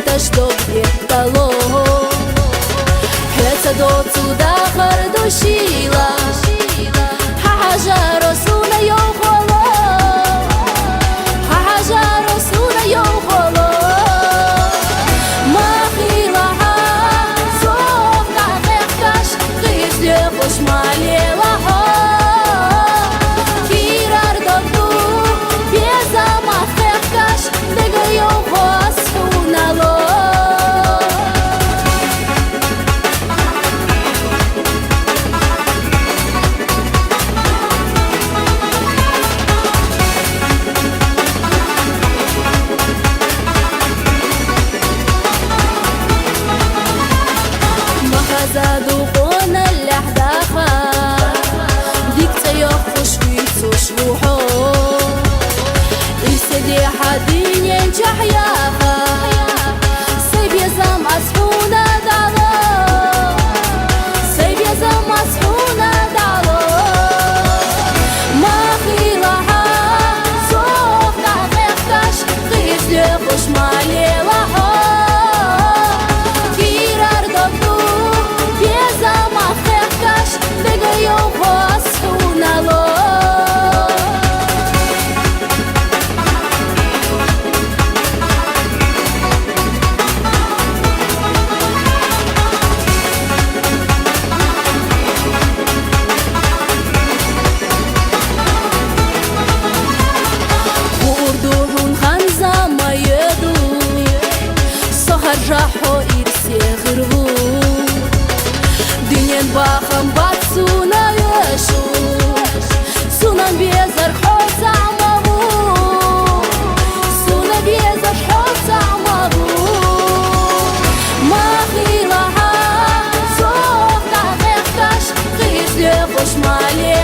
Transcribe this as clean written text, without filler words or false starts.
تش добре дало. Хеца до цуда хардушила, хажа росуна його холо, хажа росуна його холо. Махила совка хехкаш, кисле хошмалела хо. Кирар добду беза махехкаш, дега його сунало. زادوقون اللحداخة ديك تيخش في تشوحو يسدي حدين ينجح ياخا سيب يزام أسحونا دالو سيب يزام أسحونا دالو ما خيلها صوف نعطيخكش غيث لخش مالي لحو راحو إرسي غربو دنيا باخم بات سونا يشو سونا بيزر حوت عمامو سونا بيزر حوت عمامو ما خيلها صوف نعطيخكش قيس لخش مالي